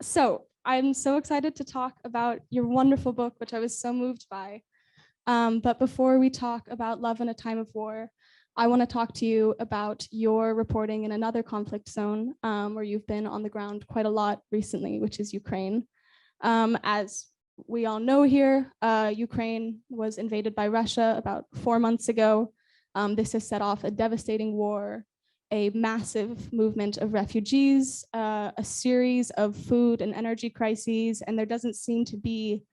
So I'm so excited to talk about your wonderful book, which I was so moved by. But before we talk about love in a time of war, I want to talk to you about your reporting in another conflict zone where you've been on the ground quite a lot recently, which is Ukraine. As we all know here, Ukraine was invaded by Russia about 4 months ago. This has set off a devastating war, a massive movement of refugees, a series of food and energy crises, and there doesn't seem to be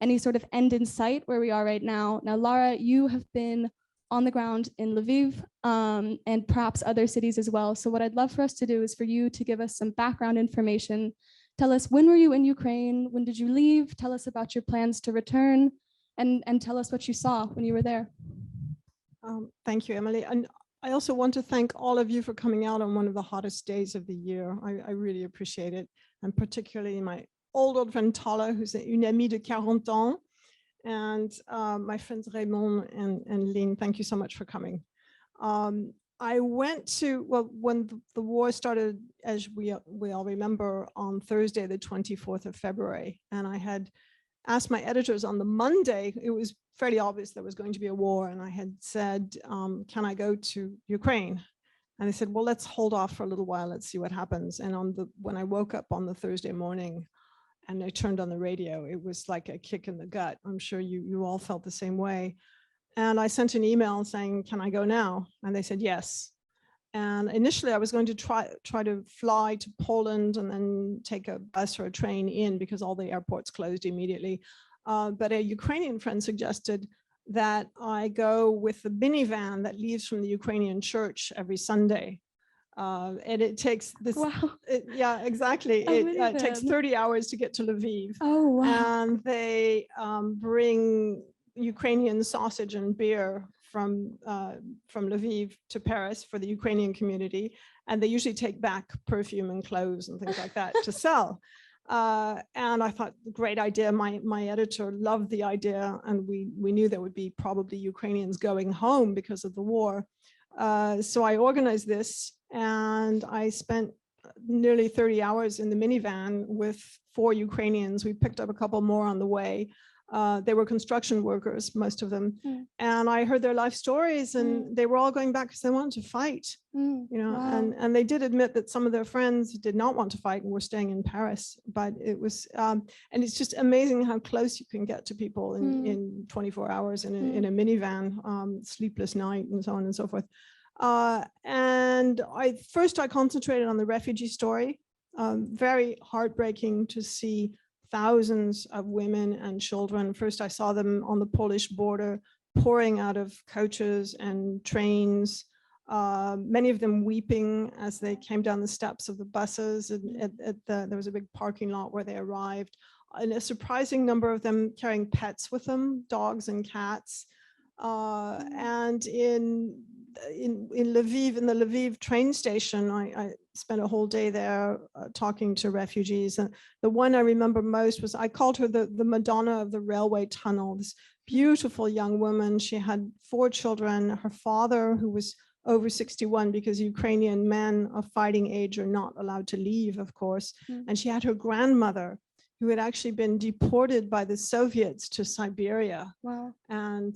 any sort of end in sight where we are right now. Now, Lara, you have been on the ground in Lviv and perhaps other cities as well. So what I'd love for us to do is for you to give us some background information. Tell us, when were you in Ukraine? When did you leave? Tell us about your plans to return, and tell us what you saw when you were there. Thank you, Emilie. And I also want to thank all of you for coming out on one of the hottest days of the year. I really appreciate it. And particularly my old friend Tala, who's une amie de 40 ans, and my friends Raymond and Lynn. Thank you so much for coming. I went to, well, when the war started, as we all remember, on Thursday, the 24th of February, and I had asked my editors on the Monday, it was fairly obvious there was going to be a war, and I had said, can I go to Ukraine? And they said, well, let's hold off for a little while, let's see what happens. And when I woke up on the Thursday morning and I turned on the radio, it was like a kick in the gut. I'm sure you all felt the same way. And I sent an email saying, can I go now? And they said, yes. And initially I was going to try to fly to Poland and then take a bus or a train in because all the airports closed immediately. But a Ukrainian friend suggested that I go with the minivan that leaves from the Ukrainian church every Sunday. And it takes this, wow. Yeah, exactly. It takes 30 hours to get to Lviv. Oh, wow. And they bring Ukrainian sausage and beer from Lviv to Paris for the Ukrainian community. And they usually take back perfume and clothes and things like that to sell. And I thought, great idea. My editor loved the idea. And we knew there would be probably Ukrainians going home because of the war. So I organized this, and I spent nearly 30 hours in the minivan with 4 Ukrainians. We picked up a couple more on the way. They were construction workers, most of them. And I heard their life stories, and they were all going back because they wanted to fight, you know, wow. and they did admit that some of their friends did not want to fight and were staying in Paris. But it was, and it's just amazing how close you can get to people in 24 hours in a minivan, sleepless night and so on and so forth. And first I concentrated on the refugee story. Very heartbreaking to see thousands of women and children. First, I saw them on the Polish border pouring out of coaches and trains, many of them weeping as they came down the steps of the buses. And there was a big parking lot where they arrived. And a surprising number of them carrying pets with them, dogs and cats. And in Lviv, in the Lviv train station, I spent a whole day there talking to refugees. And the one I remember most was, I called her the Madonna of the railway tunnel, this beautiful young woman. She had 4 children. Her father, who was over 61, because Ukrainian men of fighting age are not allowed to leave, of course. And she had her grandmother, who had actually been deported by the Soviets to Siberia. Wow. And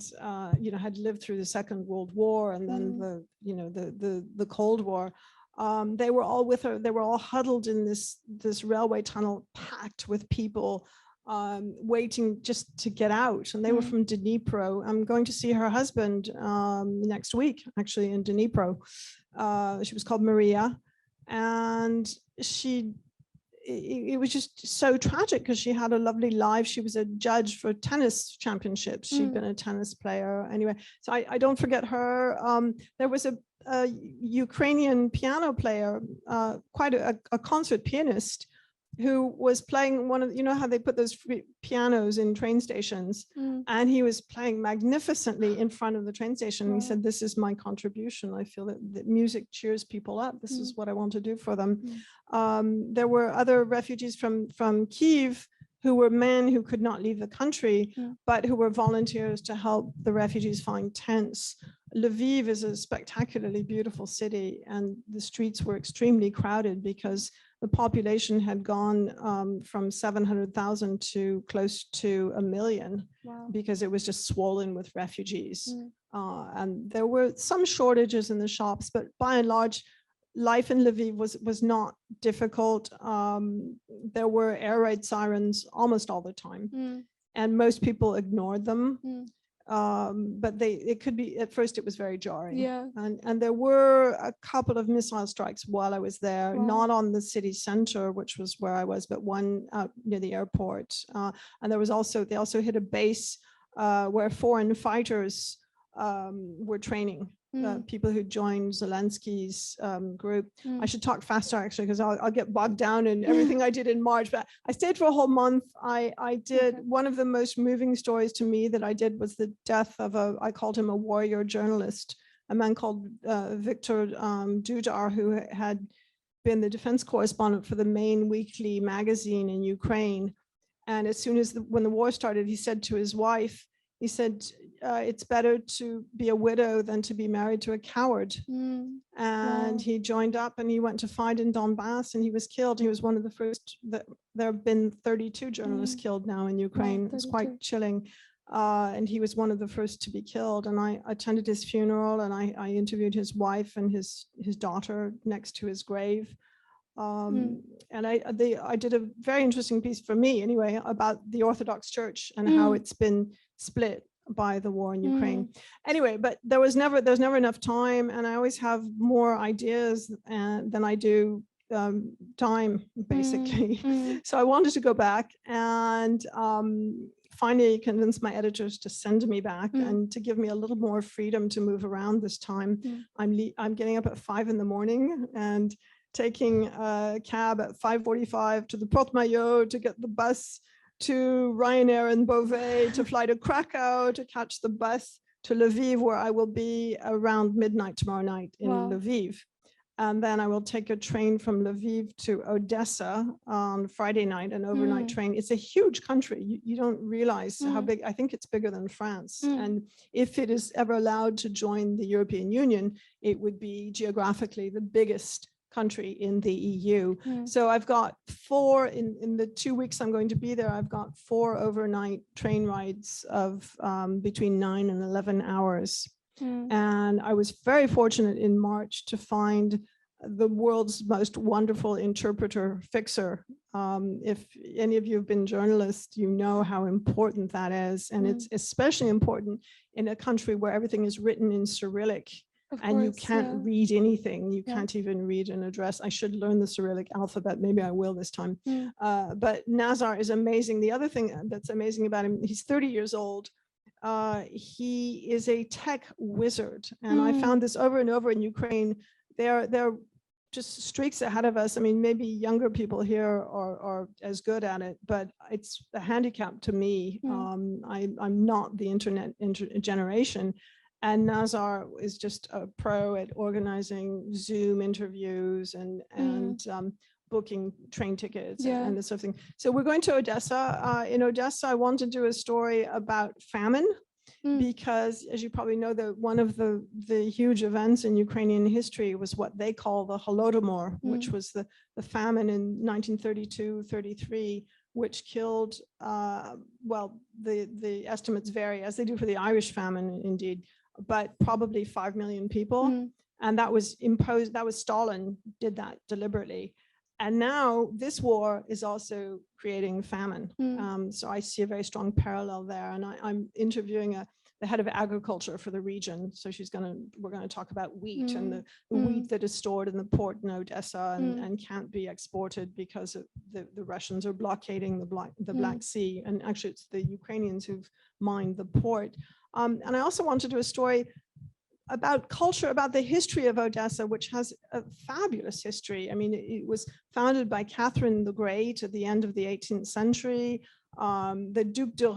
you know, had lived through the Second World War and then the Cold War. They were all with her. They were all huddled in this railway tunnel, packed with people waiting just to get out. And they were from Dnipro. I'm going to see her husband next week, actually, in Dnipro. She was called Maria, and it was just so tragic because she had a lovely life. She was a judge for tennis championships. She'd been a tennis player. Anyway, so I don't forget her. There was a Ukrainian piano player, quite a concert pianist, who was playing one of, you know how they put those free pianos in train stations, and he was playing magnificently in front of the train station. He said, this is my contribution. I feel that music cheers people up. This is what I want to do for them. There were other refugees from Kyiv who were men who could not leave the country, but who were volunteers to help the refugees find tents. Lviv is a spectacularly beautiful city, and the streets were extremely crowded because the population had gone from 700,000 to close to 1 million. Wow. Because it was just swollen with refugees. Mm. And there were some shortages in the shops, but by and large, life in Lviv was not difficult. There were air raid sirens almost all the time, and most people ignored them. But it could be, at first it was very jarring. Yeah. And there were a couple of missile strikes while I was there, Wow. not on the city center, which was where I was, but one out near the airport. And there was also, they also hit a base where foreign fighters were training. People who joined Zelensky's group. I should talk faster actually, because I'll get bogged down in everything I did in March. But I stayed for a whole month. I did one of the most moving stories to me that I did was the death of I called him a warrior journalist, a man called Victor Dudar, who had been the defense correspondent for the main weekly magazine in Ukraine. And as soon as when the war started, he said to his wife, he said, it's better to be a widow than to be married to a coward. And Wow. he joined up and he went to fight in Donbass and he was killed. He was one of the first. There have been 32 journalists killed now in Ukraine. Wow, it's quite chilling. And he was one of the first to be killed. And I attended his funeral and I interviewed his wife and his daughter next to his grave. And I did a very interesting piece for me anyway about the Orthodox Church and how it's been split by the war in Ukraine. Anyway, but there's never enough time, and I always have more ideas than I do time, basically. So I wanted to go back and finally convince my editors to send me back and to give me a little more freedom to move around this time. I'm getting up at 5 in the morning and taking a cab at 5:45 to the Porte Maillot to get the bus to Ryanair in Beauvais, to fly to Krakow, to catch the bus to Lviv, where I will be around midnight tomorrow night in Lviv. And then I will take a train from Lviv to Odessa on Friday night, an overnight train. It's a huge country. You don't realize how big. I think it's bigger than France. And if it is ever allowed to join the European Union, it would be geographically the biggest country in the EU. So I've got 4 in the 2 weeks I'm going to be there. I've got 4 overnight train rides of between 9 and 11 hours. And I was very fortunate in March to find the world's most wonderful interpreter fixer. If any of you have been journalists, you know how important that is. And it's especially important in a country where everything is written in Cyrillic. And you can't read anything. You can't even read an address. I should learn the Cyrillic alphabet. Maybe I will this time. But Nazar is amazing. The other thing that's amazing about him, he's 30 years old. He is a tech wizard. And I found this over and over in Ukraine. They're just streaks ahead of us. I mean, maybe younger people here are as good at it, but it's a handicap to me. I'm not the internet generation. And Nazar is just a pro at organizing Zoom interviews and booking train tickets and this sort of thing. So we're going to Odessa. In Odessa, I want to do a story about famine because, as you probably know, one of the huge events in Ukrainian history was what they call the Holodomor, which was the famine in 1932-33, which killed, well, the estimates vary, as they do for the Irish famine, indeed, but probably 5 million people. And that was imposed, that was Stalin did that deliberately. And now this war is also creating famine. So I see a very strong parallel there. And I'm interviewing the head of agriculture for the region. So we're gonna talk about wheat and the wheat that is stored in the port in Odessa and can't be exported because the Russians are blockading the Black Sea. And actually it's the Ukrainians who've mined the port. And I also want to do a story about culture, about the history of Odessa, which has a fabulous history. I mean, it was founded by Catherine the Great at the end of the 18th century. The Duc de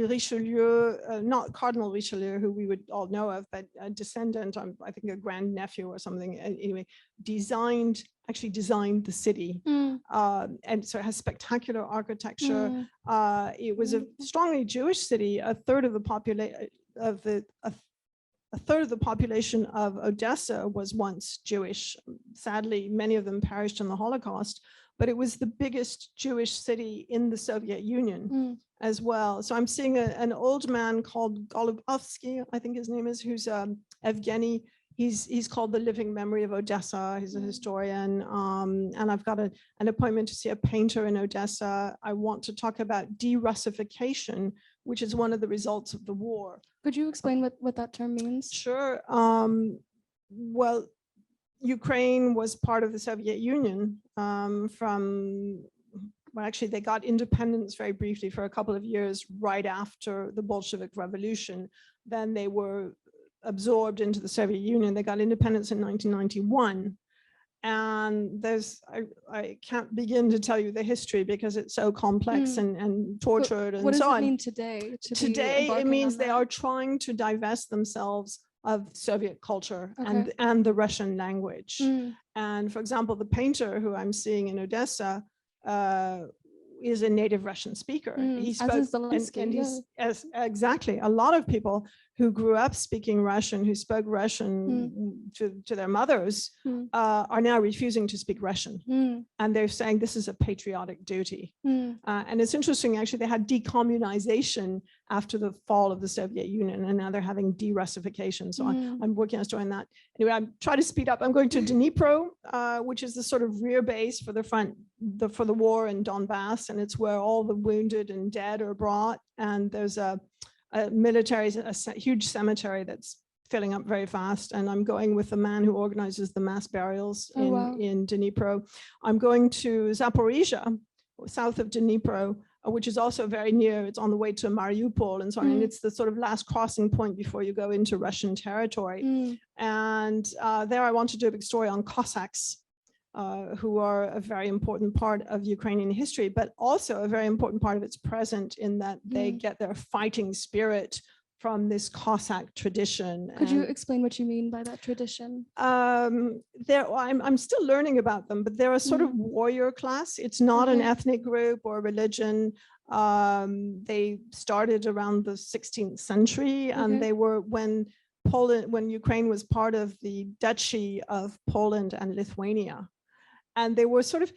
Richelieu, not Cardinal Richelieu, who we would all know of, but a descendant, I think a grandnephew or something, anyway, actually designed the city. And so it has spectacular architecture. It was a strongly Jewish city. A third of the population of Odessa was once Jewish. Sadly, many of them perished in the Holocaust. but it was the biggest Jewish city in the Soviet Union as well. So I'm seeing an old man called Golubovsky, I think his name is, who's Evgeny. He's called the living memory of Odessa. He's a historian. And I've got an appointment to see a painter in Odessa. I want to talk about de-Russification, which is one of the results of the war. Could you explain what that term means? Sure. Well, Ukraine was part of the Soviet Union well, actually, they got independence very briefly for a couple of years right after the Bolshevik Revolution. Then they were absorbed into the Soviet Union. They got independence in 1991. And I can't begin to tell you the history because it's so complex and tortured and so on. What does it mean today? Today, it means they are trying to divest themselves of Soviet culture and the Russian language. And for example, the painter who I'm seeing in Odessa is a native Russian speaker. He spoke, exactly. A lot of people who grew up speaking Russian, who spoke Russian to their mothers, are now refusing to speak Russian. And they're saying this is a patriotic duty. And it's interesting, actually, they had decommunization after the fall of the Soviet Union, and now they're having de-Russification. So I'm working on doing that. Anyway, I'm trying to speed up. I'm going to Dnipro, which is the sort of rear base for the war in Donbass, and it's where all the wounded and dead are brought. And there's a huge cemetery that's filling up very fast. And I'm going with the man who organizes the mass burials in Dnipro. I'm going to Zaporizhia, south of Dnipro, which is also very near. It's on the way to Mariupol and so on. And it's the sort of last crossing point before you go into Russian territory. And there I want to do a big story on Cossacks, who are a very important part of Ukrainian history, but also a very important part of its present in that they get their fighting spirit from this Cossack tradition. Could you explain what you mean by that tradition? I'm still learning about them, but they're a sort of warrior class. It's not an ethnic group or religion. They started around the 16th century, and they were when Ukraine was part of the Duchy of Poland and Lithuania. And they were sort of,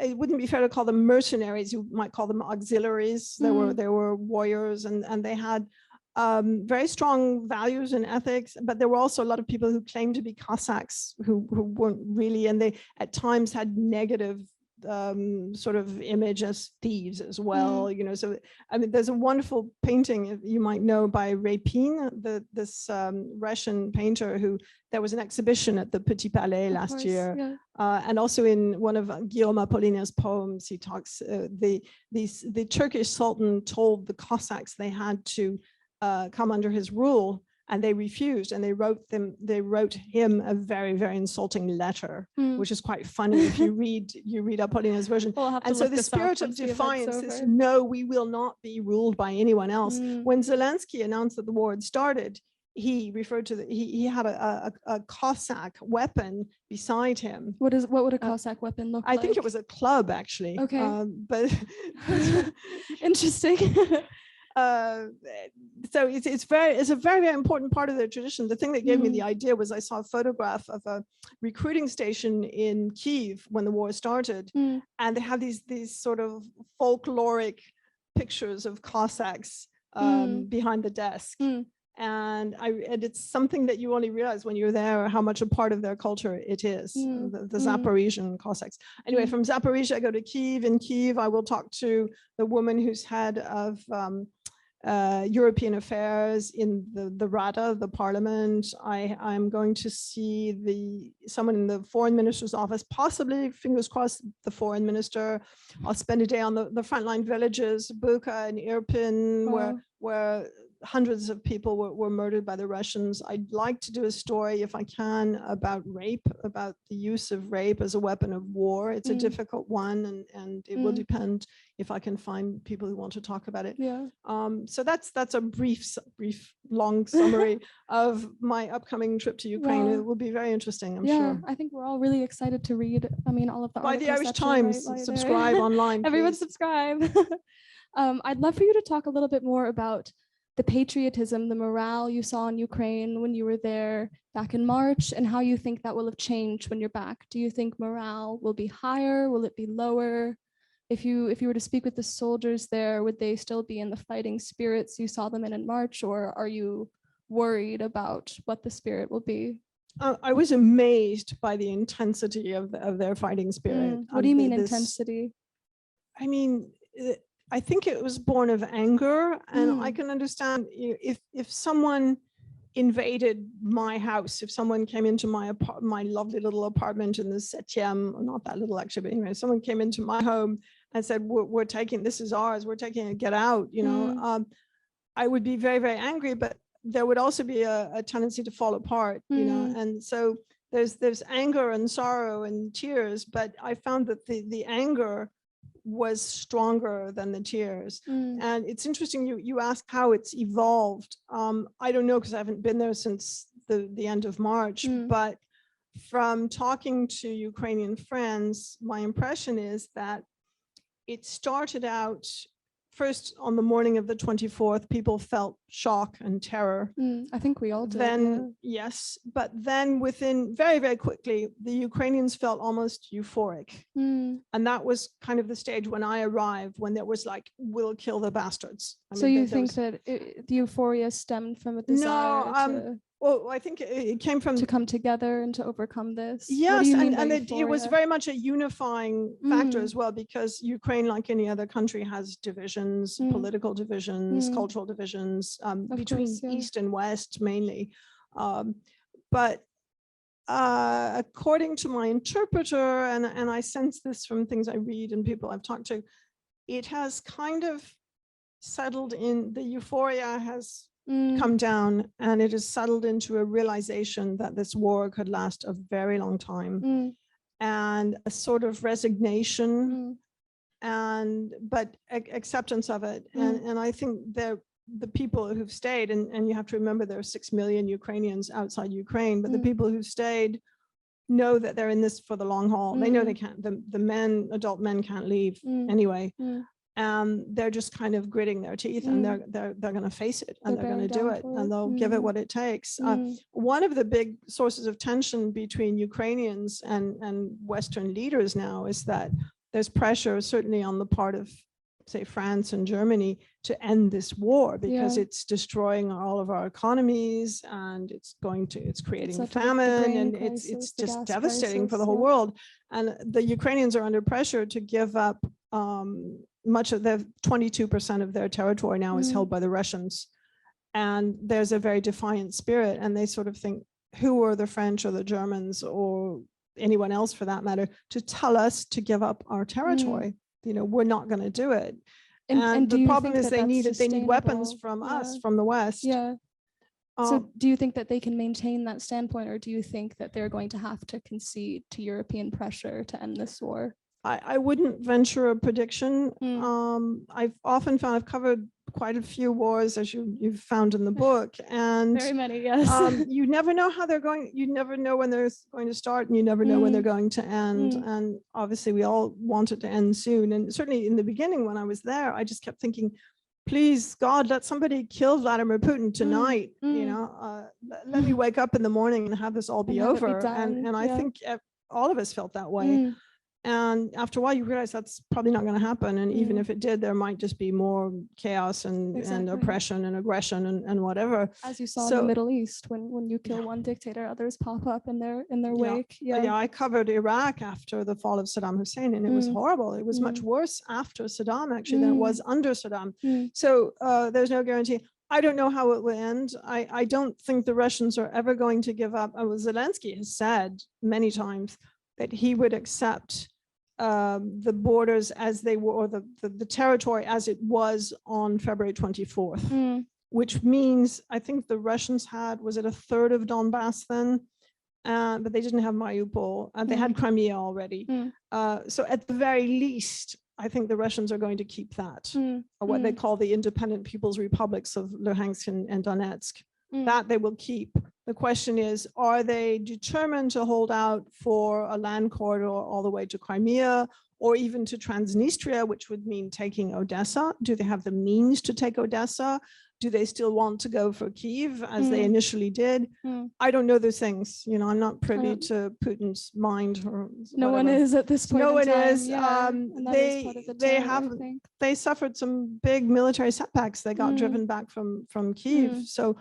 it wouldn't be fair to call them mercenaries, you might call them auxiliaries. They were warriors, and they had very strong values and ethics, but there were also a lot of people who claimed to be Cossacks who weren't really, and they at times had negative sort of image as thieves as well, you know. So I mean, there's a wonderful painting you might know by Repin, this Russian painter who there was an exhibition at the Petit Palais last year, and also in one of Guillaume Apollinaire's poems, he talks the Turkish Sultan told the Cossacks they had to come under his rule, and they refused, and they wrote him a very, very insulting letter, which is quite funny if you read Apollinaire's version. And so the spirit of defiance is, no, we will not be ruled by anyone else. When Zelensky announced that the war had started, he referred to he had a Cossack weapon beside him. What would a Cossack weapon look like? I think it was a club, actually. Okay. But interesting. So it's a very, very important part of their tradition. The thing that gave me the idea was I saw a photograph of a recruiting station in Kyiv when the war started, and they have these sort of folkloric pictures of Cossacks behind the desk. And it's something that you only realize when you're there how much a part of their culture it is, the Zaporizhian Cossacks. Anyway, from Zaporizhia, I go to Kyiv. In Kyiv, I will talk to the woman who's head of European affairs in the Rada, the parliament. I'm going to see someone in the foreign minister's office, possibly, fingers crossed, the foreign minister. I'll spend a day on the frontline villages, Bucha and Irpin, where hundreds of people were murdered by the Russians. I'd like to do a story, if I can, about rape, about the use of rape as a weapon of war. It's a difficult one, and it will depend if I can find people who want to talk about it. So that's a brief, long summary of my upcoming trip to Ukraine. It will be very interesting, I'm sure. I think we're all really excited to read, all of the by the Irish Times. Subscribe online. Everyone subscribe. I'd love for you to talk a little bit more about the patriotism, the morale you saw in Ukraine when you were there back in March, and how you think that will have changed when you're back. Do you think morale will be higher? Will it be lower? If you were to speak with the soldiers there, would they still be in the fighting spirits you saw them in March, or are you worried about what the spirit will be? I was amazed by the intensity of their fighting spirit. What do you mean intensity? I mean, I think it was born of anger, and I can understand if someone invaded my house, if someone came into my lovely little apartment in the 7th, not that little actually, but anyway, someone came into my home and said, we're taking, this is ours, we're taking it, get out, you know, I would be very, very angry, but there would also be a tendency to fall apart, you know, and so there's anger and sorrow and tears, but I found that the anger was stronger than the tears. And it's interesting, you ask how it's evolved. I don't know, because I haven't been there since the end of March, but from talking to Ukrainian friends, my impression is that it started out first on the morning of the 24th, people felt shock and terror. I think we all did. Then, yes, but then within very, very quickly, the Ukrainians felt almost euphoric. And that was kind of the stage when I arrived, when there was like, we'll kill the bastards. I so mean, you think that the euphoria stemmed from a desire well, I think it came from to come together and to overcome this. Yes, and it was very much a unifying factor as well, because Ukraine, like any other country, has divisions, political divisions, cultural divisions, between East and West mainly. But according to my interpreter, and I sense this from things I read and people I've talked to, it has kind of settled in, the euphoria has come down, and it has settled into a realization that this war could last a very long time, and a sort of resignation but acceptance of it. And I think the people who've stayed, and you have to remember there are 6 million Ukrainians outside Ukraine, but the people who've stayed know that they're in this for the long haul. They know they can't, the adult men can't leave anyway. And they're just kind of gritting their teeth, and they're going to face it, and they're going to do it, and they'll give it what it takes. One of the big sources of tension between Ukrainians and Western leaders now is that there's pressure, certainly on the part of, say, France and Germany, to end this war, because it's destroying all of our economies, and it's creating famine, and it's just devastating for the whole world. And the Ukrainians are under pressure to give up much of the 22% of their territory now is held by the Russians. And there's a very defiant spirit, and they sort of think, who are the French or the Germans or anyone else for that matter to tell us to give up our territory? You know, we're not going to do it. And the problem is they need weapons from us, from the West. So do you think that they can maintain that standpoint, or do you think that they're going to have to concede to European pressure to end this war? I wouldn't venture a prediction. I've often found, I've covered quite a few wars, as you've found in the book, and very many, yes. You never know how they're going. You never know when they're going to start, and you never know when they're going to end. And obviously we all want it to end soon. And certainly in the beginning when I was there, I just kept thinking, please God, let somebody kill Vladimir Putin tonight. You know, let me wake up in the morning and have this all be over. And I think all of us felt that way. And after a while, you realize that's probably not going to happen. And even if it did, there might just be more chaos and oppression and aggression and whatever. As you saw in the Middle East, when you kill one dictator, others pop up in their wake. I covered Iraq after the fall of Saddam Hussein, and it was horrible. It was much worse after Saddam, actually, than it was under Saddam. So there's no guarantee. I don't know how it will end. I don't think the Russians are ever going to give up. Zelensky has said many times that he would accept the borders as they were, or the territory as it was on February 24th, which means I think the Russians had, was it a third of Donbass then? But they didn't have Mariupol, and they had Crimea already. So at the very least, I think the Russians are going to keep that, or what they call the independent people's republics of Luhansk and Donetsk. That they will keep. The question is, are they determined to hold out for a land corridor all the way to Crimea, or even to Transnistria, which would mean taking Odessa. Do they have the means to take Odessa? Do they still want to go for Kyiv as they initially did? I don't know those things. You know, I'm not privy to Putin's mind. Or no whatever. one is at this point. No one time. is. Yeah. They suffered some big military setbacks. They got driven back from Kyiv. So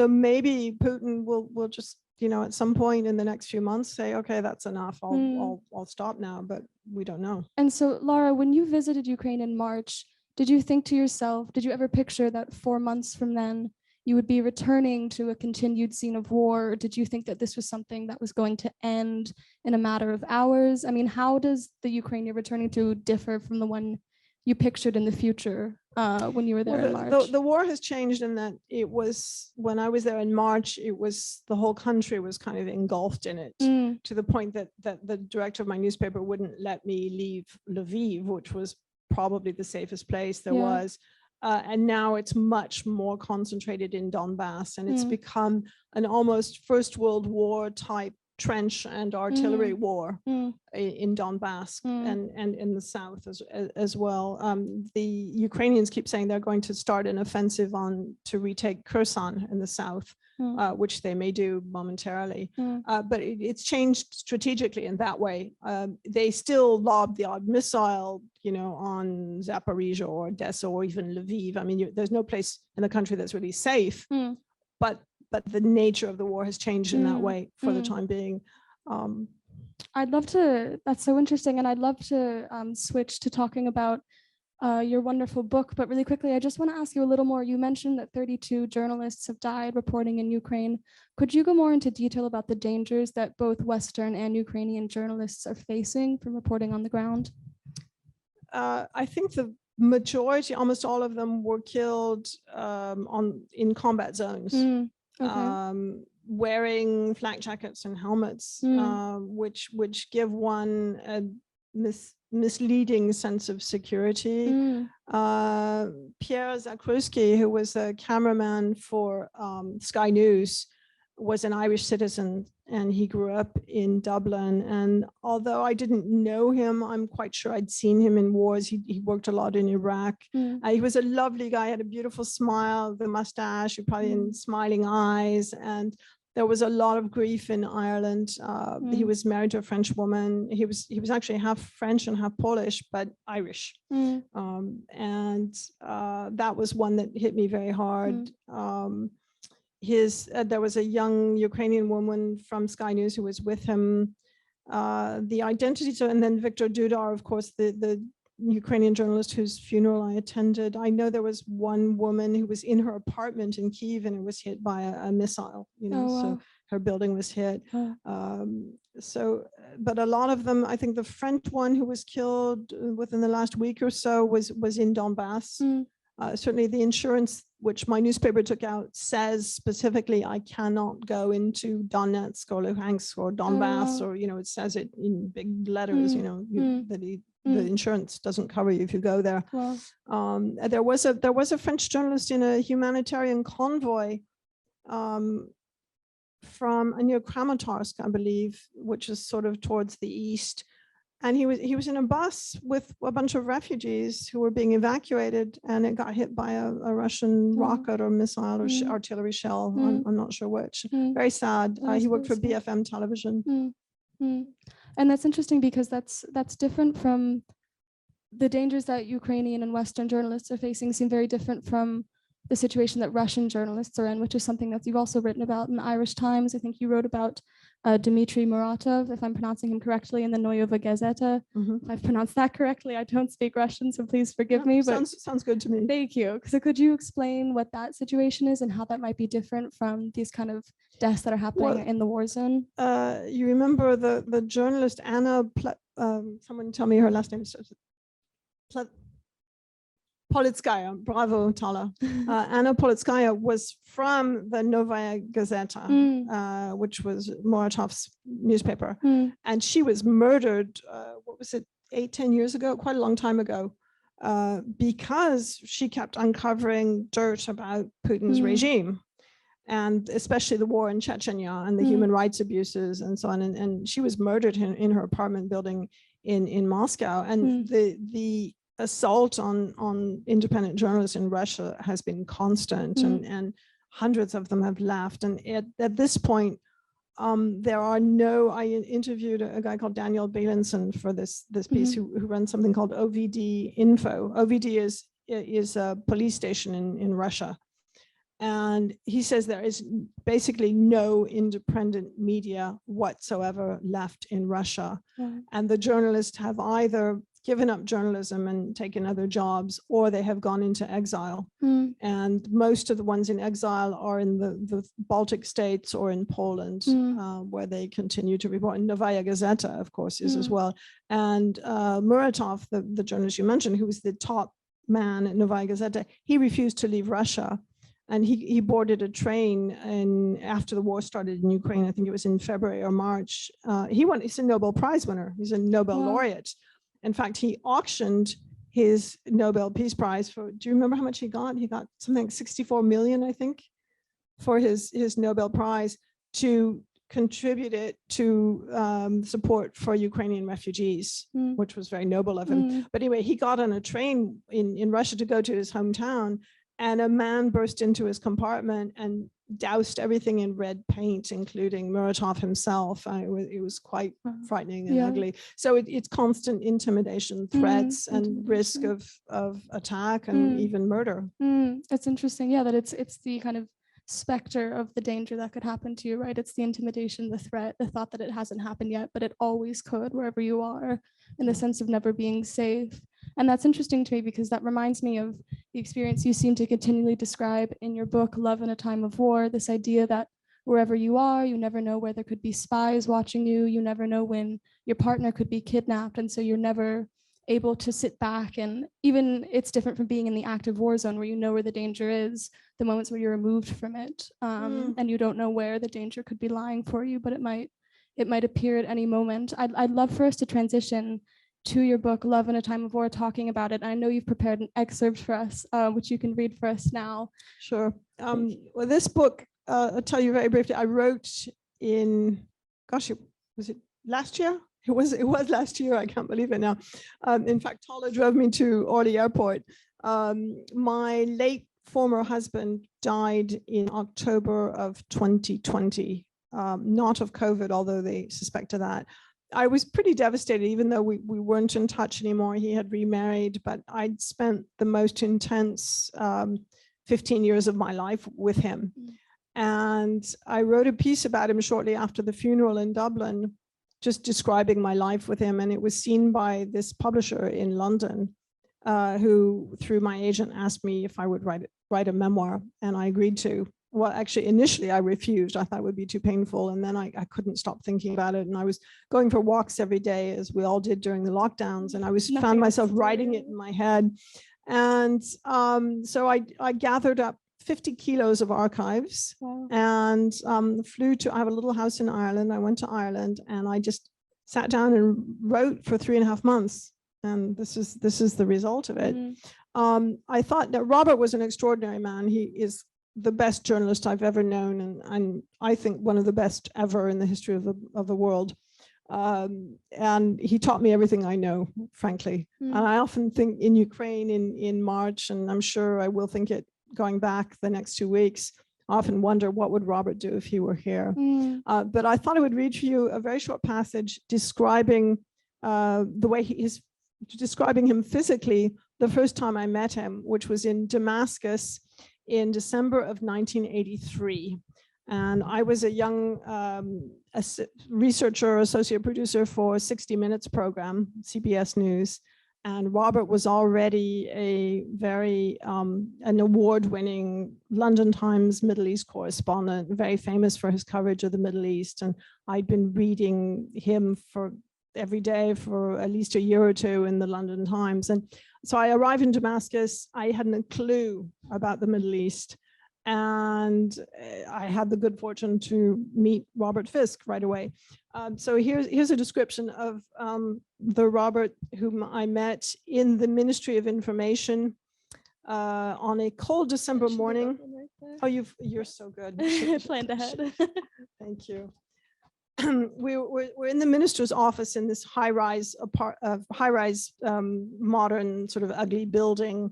maybe Putin will just, you know, at some point in the next few months say, okay, that's enough. I'll stop now. But we don't know. And so, Lara, when you visited Ukraine in March, did you think to yourself, did you ever picture that 4 months from then you would be returning to a continued scene of war? Or did you think that this was something that was going to end in a matter of hours? I mean, how does the Ukraine you're returning to differ from the one you pictured in the future when you were there in March? The war has changed in that it was, when I was there in March, it was, the whole country was kind of engulfed in it to the point that the director of my newspaper wouldn't let me leave Lviv, which was probably the safest place there was. And now it's much more concentrated in Donbass, and it's become an almost First World War type trench and artillery war in Donbass and in the south as well. The Ukrainians keep saying they're going to start an offensive to retake Kherson in the south, which they may do momentarily. But it's changed strategically in that way. They still lob the odd missile, you know, on Zaporizhia or Odessa or even Lviv. I mean, there's no place in the country that's really safe, but the nature of the war has changed in that way for the time being. I'd love to, that's so interesting. And I'd love to switch to talking about your wonderful book, but really quickly, I just want to ask you a little more. You mentioned that 32 journalists have died reporting in Ukraine. Could you go more into detail about the dangers that both Western and Ukrainian journalists are facing from reporting on the ground? I think the majority, almost all of them, were killed in combat zones. Wearing flak jackets and helmets, which give one a misleading sense of security. Pierre Zakrzewski, who was a cameraman for Sky News, was an Irish citizen, and he grew up in Dublin. And although I didn't know him, I'm quite sure I'd seen him in wars. He worked a lot in Iraq. He was a lovely guy, had a beautiful smile, the mustache, probably in smiling eyes. And there was a lot of grief in Ireland. He was married to a French woman. He was actually half French and half Polish, but Irish. And that was one that hit me very hard. There was a young Ukrainian woman from Sky News who was with him. The identity, and then Viktor Dudar, of course, the Ukrainian journalist whose funeral I attended. I know there was one woman who was in her apartment in Kyiv and it was hit by a missile, you know, so her building was hit. But a lot of them, I think the French one who was killed within the last week or so was in Donbass. Certainly the insurance, which my newspaper took out, says specifically, I cannot go into Donetsk or Luhansk or Donbass, or, you know, it says it in big letters, you know, the insurance doesn't cover you if you go there. There was a French journalist in a humanitarian convoy from near Kramatorsk, I believe, which is sort of towards the east. And he was in a bus with a bunch of refugees who were being evacuated, and it got hit by a Russian rocket or missile or artillery shell. I'm not sure which. Very sad. He worked for BFM television. And that's interesting because that's different from the dangers that Ukrainian and Western journalists are facing. Seem very different from the situation that Russian journalists are in, which is something that you've also written about in the Irish Times. I think you wrote about Dmitry Muratov, if I'm pronouncing him correctly, in the Noyova Gazeta. If I've pronounced that correctly. I don't speak Russian, so please forgive me. But sounds good to me. Thank you. So could you explain what that situation is and how that might be different from these kind of deaths that are happening in the war zone? You remember the journalist Anna, someone tell me her last name. Politskaya, bravo, Tala. Anna Politskaya was from the Novaya Gazeta, which was Muratov's newspaper. And she was murdered, 8-10 years ago, quite a long time ago, because she kept uncovering dirt about Putin's regime, and especially the war in Chechnya and the human rights abuses and so on. And she was murdered in her apartment building in Moscow. And the assault on independent journalists in Russia has been constant, and hundreds of them have left. And at this point, there are no, I interviewed a guy called Daniel Belenson for this piece, who runs something called OVD Info. OVD is a police station in Russia. And he says there is basically no independent media whatsoever left in Russia. And the journalists have either given up journalism and taken other jobs, or they have gone into exile. And most of the ones in exile are in the Baltic states or in Poland, where they continue to report. And Novaya Gazeta, of course, is as well. And Muratov, the journalist you mentioned, who was the top man at Novaya Gazeta, he refused to leave Russia. And he boarded a train after the war started in Ukraine. I think it was in February or March. He's a Nobel Prize winner. He's a Nobel laureate. In fact, he auctioned his Nobel Peace Prize for, do you remember how much he got? He got something like 64 million, I think, for his Nobel Prize, to contribute it to support for Ukrainian refugees, which was very noble of him. But anyway, he got on a train in Russia to go to his hometown, and a man burst into his compartment and doused everything in red paint, including Muratov himself. It was quite frightening and ugly. So it's constant intimidation, threats, and risk of attack and even murder. It's interesting, yeah, that it's the kind of specter of the danger that could happen to you, right? It's the intimidation, the threat, the thought that it hasn't happened yet, but it always could, wherever you are, in the sense of never being safe. And that's interesting to me, because that reminds me of the experience you seem to continually describe in your book, Love in a Time of War, this idea that wherever you are, you never know where there could be spies watching you. You never know when your partner could be kidnapped. And so you're never able to sit back. And even it's different from being in the active war zone, where you know where the danger is, the moments where you're removed from it, and you don't know where the danger could be lying for you, but it might appear at any moment. I'd love for us to transition to your book, Love in a Time of War, talking about it. I know you've prepared an excerpt for us, which you can read for us now. Sure. Well, this book, I'll tell you very briefly, I wrote in, was it last year? It was last year. I can't believe it now. In fact, Tola drove me to Orly Airport. My late former husband died in October of 2020, not of COVID, although they suspected that. I was pretty devastated, even though we weren't in touch anymore. He had remarried, but I'd spent the most intense 15 years of my life with him. And I wrote a piece about him shortly after the funeral in Dublin, just describing my life with him. And it was seen by this publisher in London, who, through my agent, asked me if I would write a memoir, and I agreed to. Well, actually, initially I refused. I thought it would be too painful. And then I couldn't stop thinking about it. And I was going for walks every day, as we all did during the lockdowns. And I found myself writing it in my head. And so I gathered up 50 kilos of archives. Wow. And I have a little house in Ireland. I went to Ireland, and I just sat down and wrote for 3.5 months. And this is the result of it. I thought that Robert was an extraordinary man. He is the best journalist I've ever known, and I think one of the best ever in the history of the world. And he taught me everything I know, frankly. And I often think in Ukraine in March, and I'm sure I will think it going back the next 2 weeks, I often wonder, what would Robert do if he were here? But I thought I would read for you a very short passage describing the way describing him physically the first time I met him, which was in Damascus in December of 1983. And I was a young researcher, associate producer for 60 Minutes program, CBS News. And Robert was already a very, an award-winning London Times Middle East correspondent, very famous for his coverage of the Middle East. And I'd been reading him every day for at least a year or two in the London Times. And so I arrived in Damascus. I hadn't a clue about the Middle East. And I had the good fortune to meet Robert Fisk right away. So here's a description of the Robert whom I met in the Ministry of Information on a cold December morning. Right, oh, you're so good. Planned ahead. Thank you. we're in the minister's office in this high-rise modern sort of ugly building.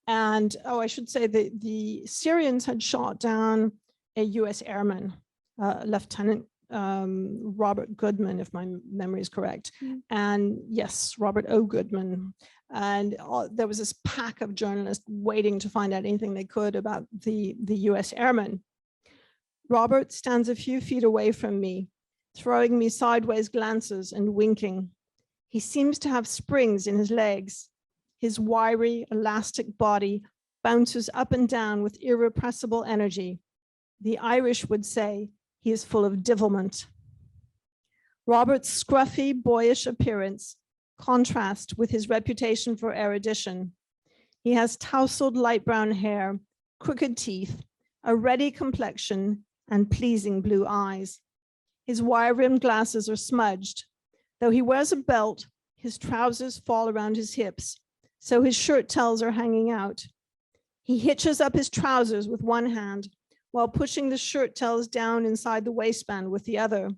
And I should say that the Syrians had shot down a US airman, Lieutenant Robert Goodman, if my memory is correct. And yes, Robert O. Goodman. And there was this pack of journalists waiting to find out anything they could about the US airman. Robert stands a few feet away from me, throwing me sideways glances and winking. He seems to have springs in his legs. His wiry, elastic body bounces up and down with irrepressible energy. The Irish would say he is full of devilment. Robert's scruffy, boyish appearance contrasts with his reputation for erudition. He has tousled light brown hair, crooked teeth, a ruddy complexion, and pleasing blue eyes. His wire-rimmed glasses are smudged. Though he wears a belt, his trousers fall around his hips, so his shirt tails are hanging out. He hitches up his trousers with one hand while pushing the shirt tails down inside the waistband with the other.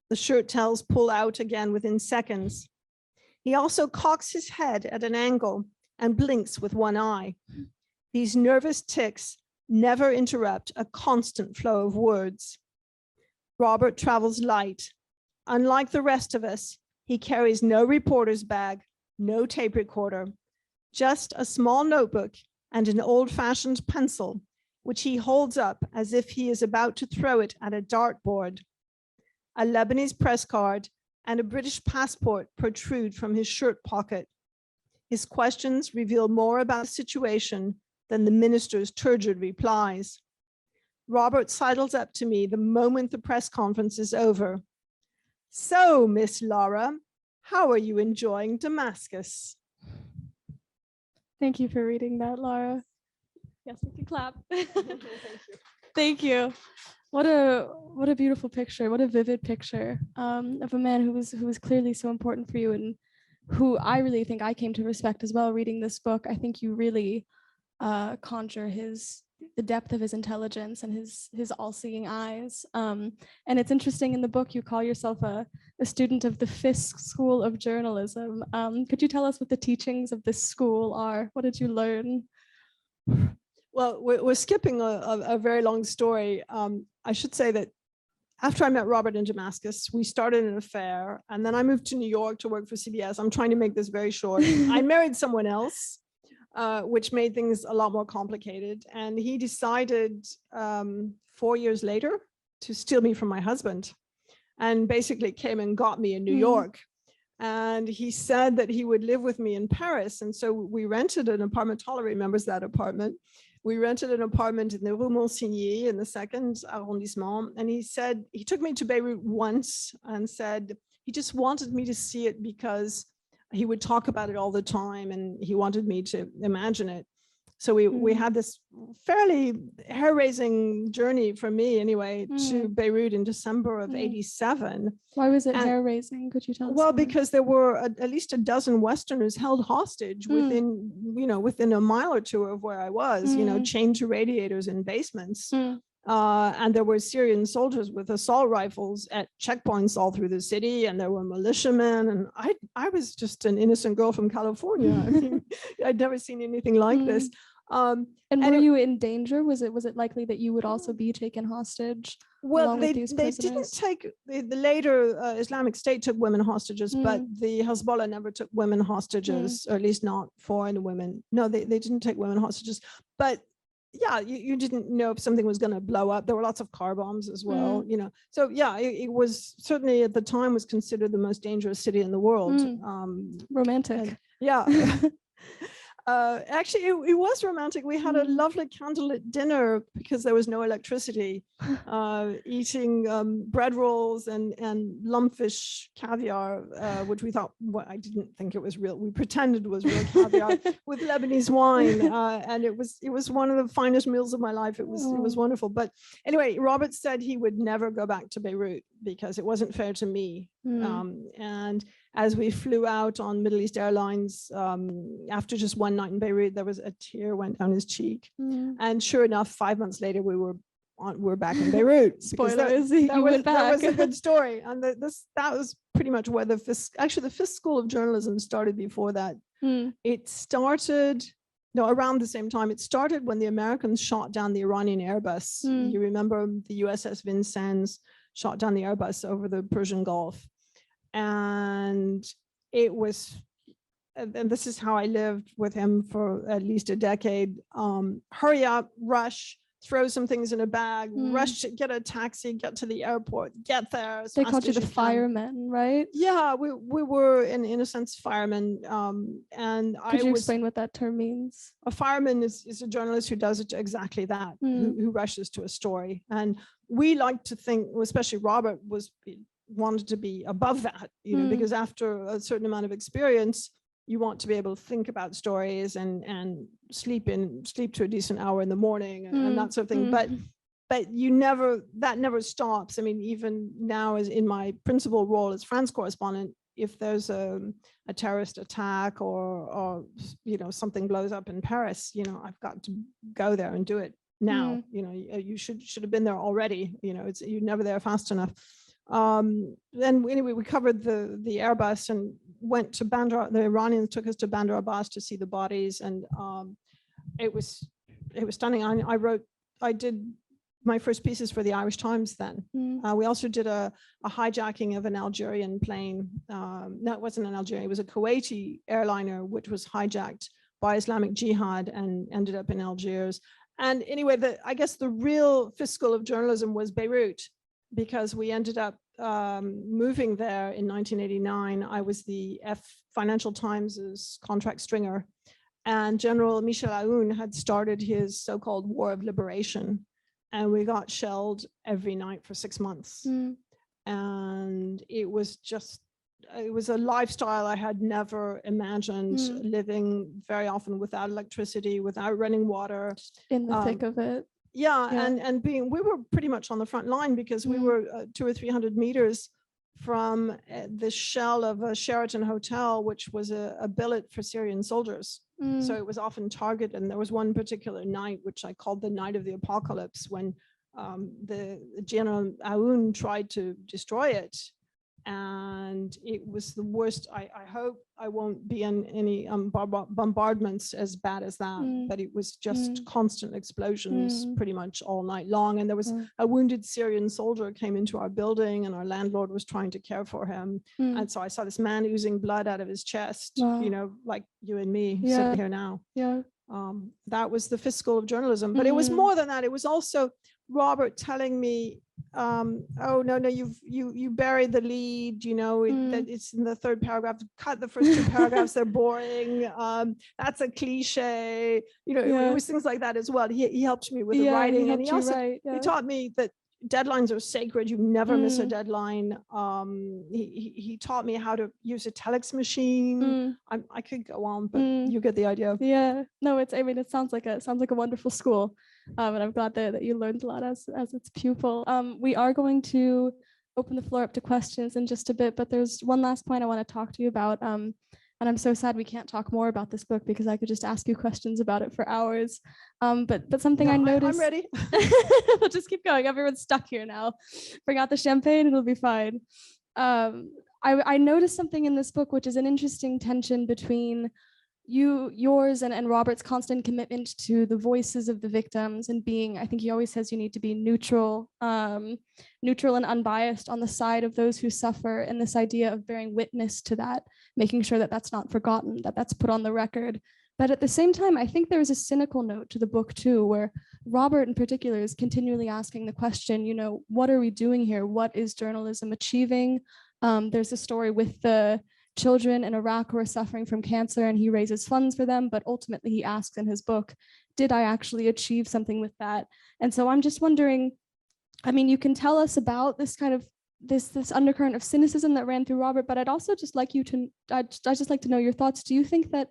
The shirt tails pull out again within seconds. He also cocks his head at an angle and blinks with one eye. These nervous tics never interrupt a constant flow of words. Robert travels light. Unlike the rest of us, he carries no reporter's bag, no tape recorder, just a small notebook and an old-fashioned pencil, which he holds up as if he is about to throw it at a dartboard. A Lebanese press card and a British passport protrude from his shirt pocket. His questions reveal more about the situation than the minister's turgid replies. Robert sidles up to me the moment the press conference is over. So, Miss Lara, how are you enjoying Damascus? Thank you for reading that, Lara. Yes, we can clap. Thank you. Thank you. What a beautiful picture. What a vivid picture of a man who was clearly so important for you, and who I really think I came to respect as well reading this book. I think you really conjure the depth of his intelligence and his all-seeing eyes. And it's interesting, in the book you call yourself a student of the Fisk School of Journalism. Could you tell us what the teachings of this school are? What did you learn? Well, we're skipping a very long story. I should say that after I met Robert in Damascus, we started an affair, and then I moved to New York to work for CBS. I'm trying to make this very short. I married someone else, which made things a lot more complicated. And he decided 4 years later to steal me from my husband, and basically came and got me in New York. And he said that he would live with me in Paris. And so we rented an apartment. Tola remembers that apartment. We rented an apartment in the Rue Monsigny in the 2nd arrondissement. And he said, he took me to Beirut once and said he just wanted me to see it because he would talk about it all the time and he wanted me to imagine it. So we had this fairly hair-raising journey for me anyway to Beirut in December of '87. Why was it hair-raising? Could you tell us? Well, because there were at least a dozen Westerners held hostage within a mile or two of where I was, chained to radiators in basements. And there were Syrian soldiers with assault rifles at checkpoints all through the city, and there were militiamen. And I was just an innocent girl from California. I mean, I'd never seen anything like this. And were you in danger? Was it likely that you would also be taken hostage? Well, they didn't take the later Islamic State took women hostages, but the Hezbollah never took women hostages, or at least not foreign women. No, they didn't take women hostages. But yeah, you didn't know if something was going to blow up. There were lots of car bombs as well, So yeah, it was certainly at the time was considered the most dangerous city in the world. Romantic. Yeah. Actually, it was romantic. We had a lovely candlelit dinner because there was no electricity, eating bread rolls and lumpfish caviar, which we thought, I didn't think it was real. We pretended it was real caviar with Lebanese wine. And it was one of the finest meals of my life. It was wonderful. But anyway, Robert said he would never go back to Beirut because it wasn't fair to me. And as we flew out on Middle East Airlines, after just one night in Beirut, there was a tear went down his cheek. And sure enough, 5 months later, we were we're back in Beirut. Spoilers, you went back. That was a good story. And that was pretty much where the Fisk School of Journalism started before that. It started, around the same time. It started when the Americans shot down the Iranian Airbus. You remember the USS Vincennes shot down the Airbus over the Persian Gulf. And it was, and this is how I lived with him for at least a decade. Hurry up, rush, throw some things in a bag, rush, get a taxi, get to the airport, get there. They called you the firemen, right? Yeah, we were in a sense firemen. And Could you explain what that term means? A fireman is a journalist who does exactly that, who rushes to a story. And we like to think, especially Robert wanted to be above that, because after a certain amount of experience, you want to be able to think about stories and sleep to a decent hour in the morning and that sort of thing. But that never stops. I mean, even now, as in my principal role as France correspondent, if there's a terrorist attack or something blows up in Paris, I've got to go there and do it now. You should have been there already. You're never there fast enough. Then anyway, we covered the Airbus and went to Bandar. The Iranians took us to Bandar Abbas to see the bodies, and it was stunning. I did my first pieces for the Irish Times then. We also did a hijacking of an Algerian plane. No, it wasn't an Algerian, it was a Kuwaiti airliner, which was hijacked by Islamic Jihad and ended up in Algiers. And anyway, I guess the real Fisk School of Journalism was Beirut, because we ended up moving there in 1989. I was the Financial Times' contract stringer, and General Michel Aoun had started his so-called War of Liberation, and we got shelled every night for 6 months. And it was a lifestyle I had never imagined, living very often without electricity, without running water. Just in the thick of it. Yeah. And we were pretty much on the front line, because we were 200 or 300 meters from the shell of a Sheraton hotel, which was a billet for Syrian soldiers. So it was often targeted. And there was one particular night, which I called the night of the apocalypse, when the General Aoun tried to destroy it. And it was the worst. I hope I won't be in any bombardments as bad as that, but it was just constant explosions pretty much all night long. And there was a wounded Syrian soldier came into our building, and our landlord was trying to care for him. And so I saw this man oozing blood out of his chest, like you and me sitting here now. That was the Fisk School of Journalism. But it was more than that. It was also Robert telling me, oh no, you buried the lead, that it's in the third paragraph, cut the first 2 paragraphs, they're boring, that's a cliche, it was things like that as well. He helped me with the writing, and he also he taught me that deadlines are sacred. You never miss a deadline. He taught me how to use a telex machine. I could go on, but you get the idea. Yeah, no, it sounds like a wonderful school, and I'm glad that you learned a lot as its pupil. We are going to open the floor up to questions in just a bit, but there's one last point I want to talk to you about. And I'm so sad we can't talk more about this book, because I could just ask you questions about it for hours. But something I noticed. I'm ready. We'll just keep going. Everyone's stuck here now. Bring out the champagne, it'll be fine. I noticed something in this book, which is an interesting tension between yours and Robert's constant commitment to the voices of the victims, and being, I think he always says you need to be neutral and unbiased on the side of those who suffer, and this idea of bearing witness to that, making sure that that's not forgotten, that that's put on the record. But at the same time, I think there's a cynical note to the book too, where Robert in particular is continually asking the question, what are we doing here? What is journalism achieving? There's a story with the children in Iraq who are suffering from cancer, and he raises funds for them, but ultimately he asks in his book, did I actually achieve something with that? And so I'm just wondering, I mean, you can tell us about this kind of this undercurrent of cynicism that ran through Robert, but I'd just like to know your thoughts. Do you think that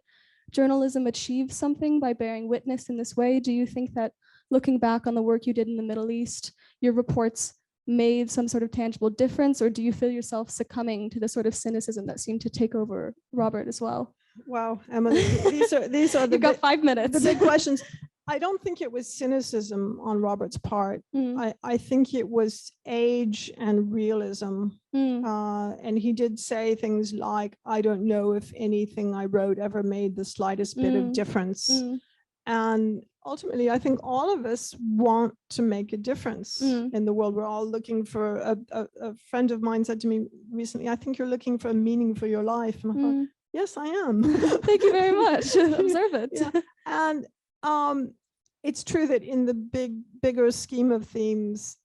journalism achieves something by bearing witness in this way? Do you think that looking back on the work you did in the Middle East, your reports made some sort of tangible difference, or do you feel yourself succumbing to the sort of cynicism that seemed to take over Robert as well? Wow, Emilie, these are You've got 5 minutes. The big questions. I don't think it was cynicism on Robert's part. Mm. I think it was age and realism. And he did say things like, I don't know if anything I wrote ever made the slightest bit of difference. And ultimately, I think all of us want to make a difference in the world. We're all looking for, a friend of mine said to me recently, I think you're looking for a meaning for your life. And I thought, yes, I am. Thank you very much. Observe it. Yeah. And it's true that in the bigger scheme of things,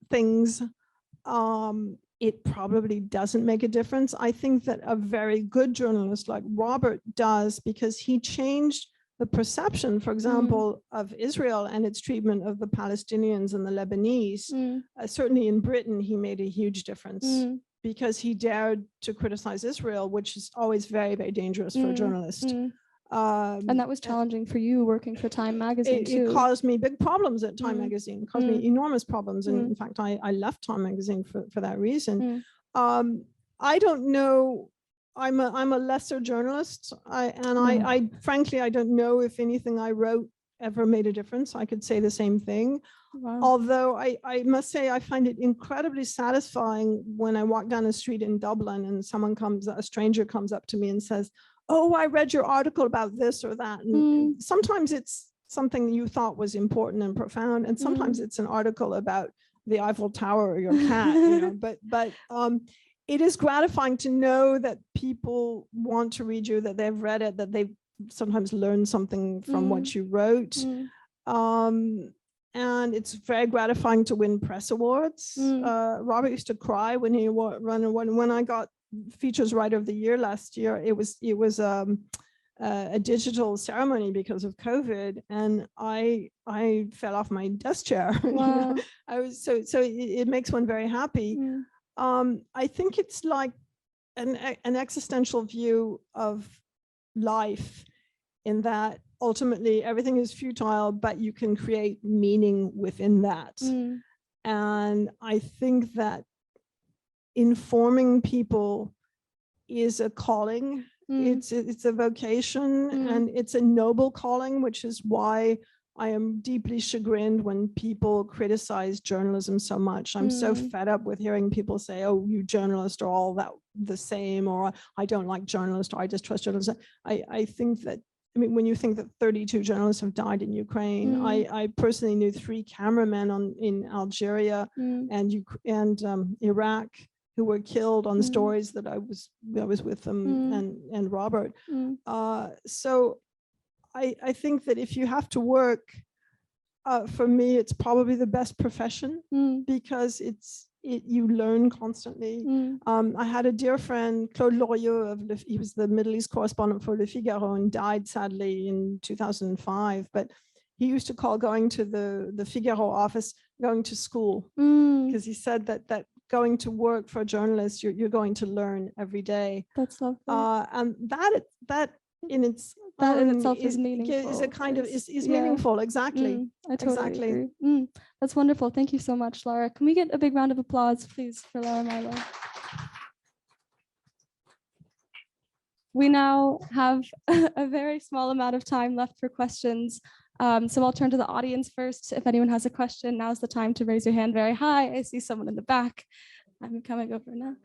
it probably doesn't make a difference. I think that a very good journalist like Robert does, because he changed the perception, for example, of Israel and its treatment of the Palestinians and the Lebanese. Certainly in Britain, he made a huge difference because he dared to criticize Israel, which is always very, very dangerous for a journalist. And that was challenging for you working for Time magazine too. It caused me big problems at Time magazine. It caused me enormous problems. And in fact, I left Time magazine for that reason. I don't know. I'm a lesser journalist. I frankly, I don't know if anything I wrote ever made a difference. I could say the same thing. Wow. Although I must say, I find it incredibly satisfying when I walk down the street in Dublin and a stranger comes up to me and says, oh, I read your article about this or that. And sometimes it's something you thought was important and profound. And sometimes it's an article about the Eiffel Tower or your cat, you know, but it is gratifying to know that people want to read you, that they've read it, that they've sometimes learned something from what you wrote. And it's very gratifying to win press awards. Robert used to cry when he when I got Features Writer of the Year last year. It was a digital ceremony because of COVID, and I fell off my desk chair. Wow. You know? I was so it makes one very happy. I think it's like an existential view of life, in that ultimately everything is futile, but you can create meaning within that. And I think that informing people is a calling. It's a vocation, and it's a noble calling, which is why I am deeply chagrined when people criticize journalism so much. I'm so fed up with hearing people say, oh, you journalists are all that the same, or I don't like journalists, or I distrust journalists. I think that, I mean, when you think that 32 journalists have died in Ukraine, I personally knew 3 cameramen in Algeria and Iraq who were killed on stories that I was with them and Robert. So I think that if you have to work, for me, it's probably the best profession because you learn constantly. I had a dear friend, Claude Loriot, he was the Middle East correspondent for Le Figaro and died sadly in 2005. But he used to call going to the Figaro office going to school, because he said that going to work for a journalist, you're going to learn every day. That's lovely. And that in itself is meaningful. Is a kind of is meaningful. Exactly. I totally agree. That's wonderful. Thank you so much, Lara. Can we get a big round of applause, please, for Lara Marlowe? We now have a very small amount of time left for questions. So I'll turn to the audience first. If anyone has a question, now's the time to raise your hand very high. I see someone in the back. I'm coming over now.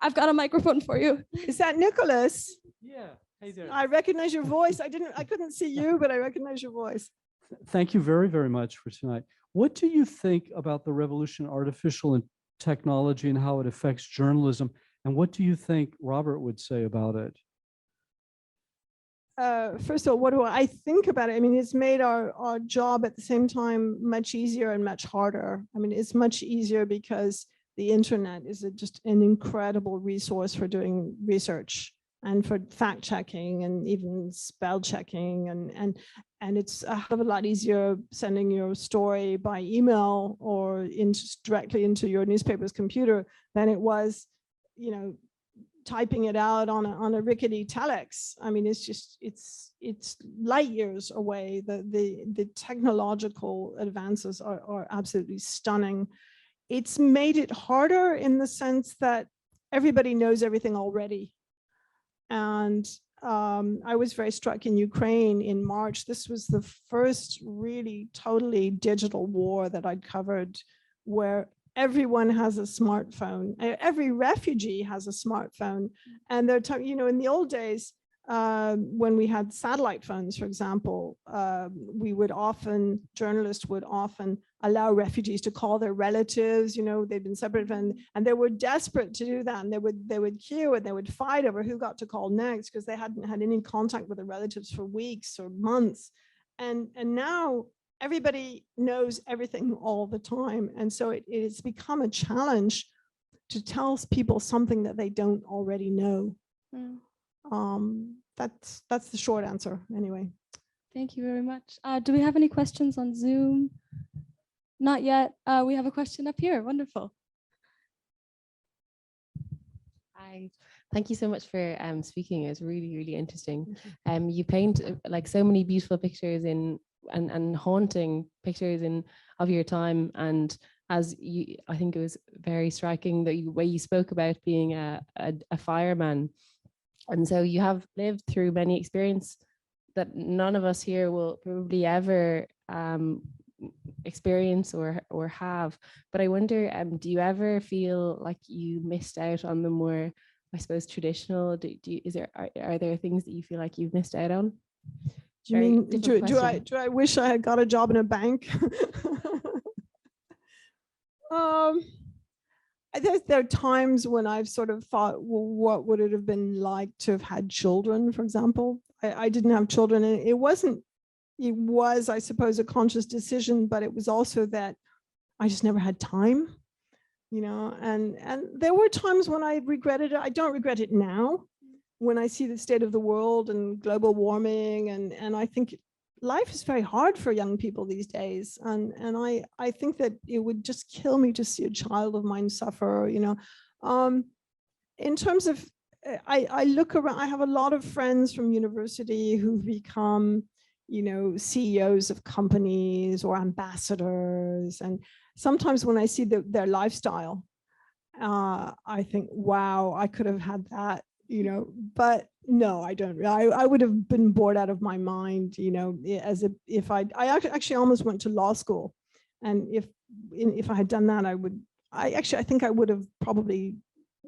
I've got a microphone for you. Is that Nicholas? Yeah. Hey there. I recognize your voice. I couldn't see you, but I recognize your voice. Thank you very, very much for tonight. What do you think about the revolution in artificial technology and how it affects journalism? And what do you think Robert would say about it? First of all, what do I think about it? I mean, it's made our job at the same time much easier and much harder. I mean, it's much easier because the internet is just an incredible resource for doing research and for fact checking and even spell checking, and it's a hell of a lot easier sending your story by email or directly into your newspaper's computer than it was, you know, typing it out on a rickety telex. I mean, it's light years away. The technological advances are absolutely stunning. It's made it harder in the sense that everybody knows everything already. And I was very struck in Ukraine in March. This was the first really totally digital war that I'd covered, where everyone has a smartphone. Every refugee has a smartphone. And they're talking, you know, in the old days, when we had satellite phones, for example, journalists would often allow refugees to call their relatives, you know, they'd been separated, and they were desperate to do that. And they would queue and they would fight over who got to call next, because they hadn't had any contact with their relatives for weeks or months. And now everybody knows everything all the time. And so it's become a challenge to tell people something that they don't already know. That's the short answer anyway. Thank you very much. Do we have any questions on Zoom? Not yet. We have a question up here. Wonderful. Hi. Thank you so much for speaking. It was really, really interesting. You paint like so many beautiful pictures and haunting pictures of your time. And as you, I think it was very striking the way you spoke about being a fireman. And so you have lived through many experiences that none of us here will probably ever experience or have. But I wonder, do you ever feel like you missed out on the more, I suppose, traditional? Are there things that you feel like you've missed out on? Do you mean, do I wish I had got a job in a bank? There are times when I've sort of thought, well, what would it have been like to have had children, for example? I didn't have children, and it was, I suppose, a conscious decision, but it was also that I just never had time, you know, and there were times when I regretted it. I don't regret it now when I see the state of the world and global warming, and I think life is very hard for young people these days. And I think that it would just kill me to see a child of mine suffer, you know. In terms of, I look around, I have a lot of friends from university who've become, you know, CEOs of companies or ambassadors. And sometimes when I see their lifestyle, I think, wow, I could have had that, you know, but no, I don't. I would have been bored out of my mind, you know, if I actually almost went to law school. And if I had done that, I think I would have probably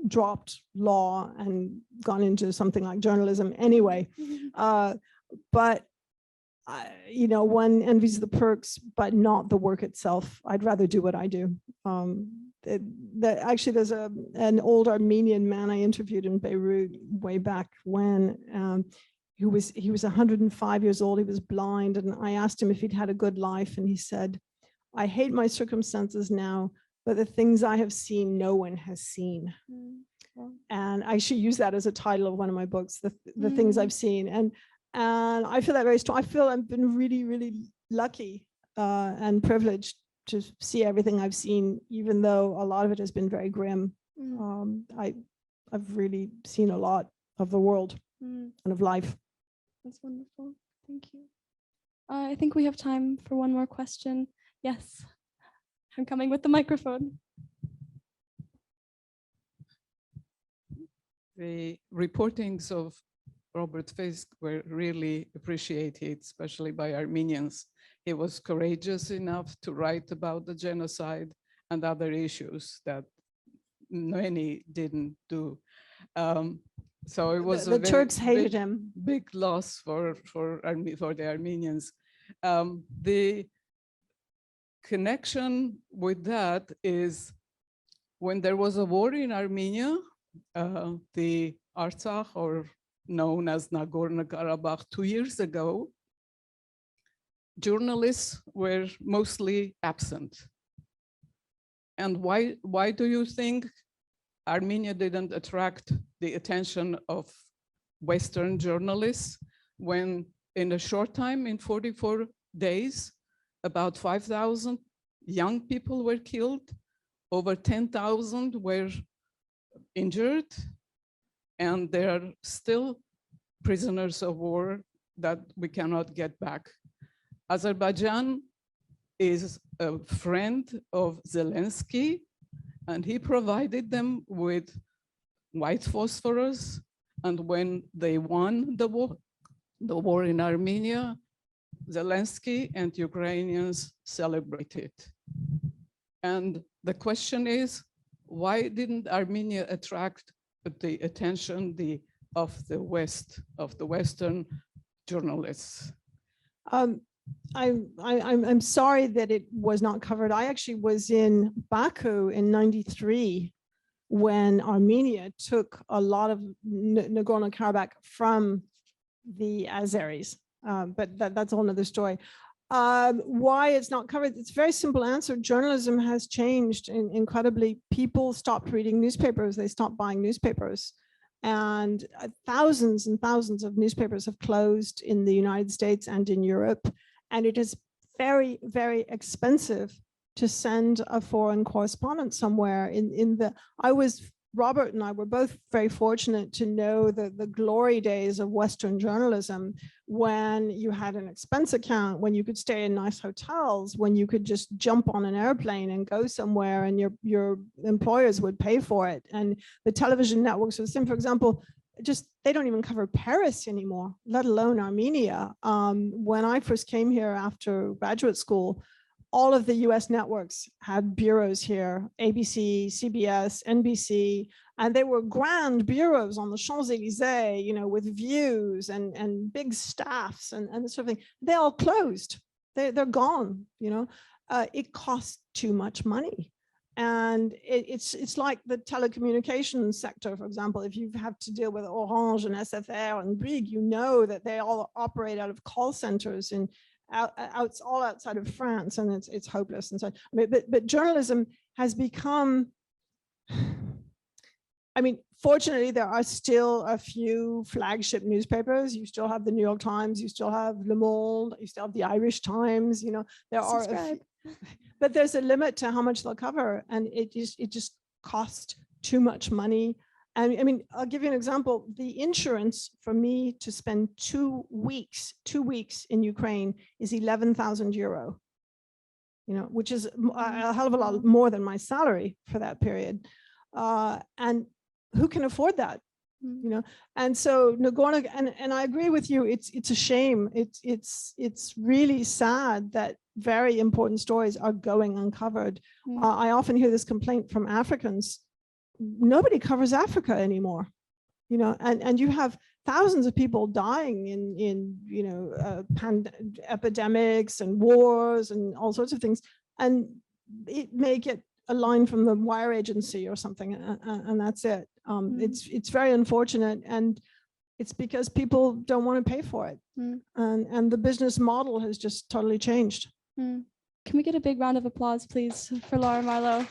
dropped law and gone into something like journalism anyway. But you know, one envies the perks, but not the work itself. I'd rather do what I do. Actually, there's an old Armenian man I interviewed in Beirut way back when, he was 105 years old. He was blind, and I asked him if he'd had a good life, and he said, "I hate my circumstances now, but the things I have seen, no one has seen." And I should use that as a title of one of my books, the things I've seen. And I feel that very strong. I feel I've been really, really lucky and privileged to see everything I've seen, even though a lot of it has been very grim. I've really seen a lot of the world and of life. That's wonderful. Thank you. I think we have time for one more question. Yes, I'm coming with the microphone. The reportings of Robert Fisk were really appreciated, especially by Armenians. He was courageous enough to write about the genocide and other issues that many didn't do. So it was the Turks hated him. Big loss for the Armenians. The connection with that is when there was a war in Armenia, the Artsakh, or known as Nagorno-Karabakh, 2 years ago, journalists were mostly absent. And why do you think Armenia didn't attract the attention of Western journalists when in a short time, in 44 days, about 5,000 young people were killed, over 10,000 were injured, and there are still prisoners of war that we cannot get back. Azerbaijan is a friend of Zelensky, and he provided them with white phosphorus And when they won the war in Armenia, Zelensky and Ukrainians celebrated. And the question is, why didn't Armenia attract the attention of the West, of the Western journalists? I'm sorry that it was not covered. I actually was in Baku in '93 when Armenia took a lot of Nagorno-Karabakh from the Azeris, but that's a whole nother story. Why it's not covered? It's a very simple answer. Journalism has changed incredibly. People stopped reading newspapers. They stopped buying newspapers. And thousands and thousands of newspapers have closed in the United States and in Europe. And it is very, very expensive to send a foreign correspondent somewhere. Robert and I were both very fortunate to know the glory days of Western journalism, when you had an expense account, when you could stay in nice hotels, when you could just jump on an airplane and go somewhere and your employers would pay for it. And the television networks were the same. For example, they don't even cover Paris anymore, let alone Armenia. When I first came here after graduate school, all of the US networks had bureaus here, ABC, CBS, NBC, and they were grand bureaus on the Champs-Élysées, with views and big staffs and this sort of thing. They all closed. They're gone, It costs too much money. And it's like the telecommunications sector, for example. If you have to deal with Orange and SFR and Bouygues, that they all operate out of call centers all outside of France, and it's hopeless. And so, but journalism has become, fortunately, there are still a few flagship newspapers. You still have the New York Times, you still have Le Monde, you still have the Irish Times. There are a few, but there's a limit to how much they'll cover, and it just costs too much money. And I'll give you an example. The insurance for me to spend 2 weeks in Ukraine is 11,000 euro, which is a hell of a lot more than my salary for that period. And who can afford that? And so Nagorno, and I agree with you. It's a shame. It's really sad that very important stories are going uncovered. I often hear this complaint from Africans. Nobody covers Africa anymore, and you have thousands of people dying in epidemics and wars and all sorts of things, and it may get a line from the wire agency or something, and that's it. It's very unfortunate, and it's because people don't want to pay for it, and the business model has just totally changed. Can we get a big round of applause, please, for Lara Marlowe?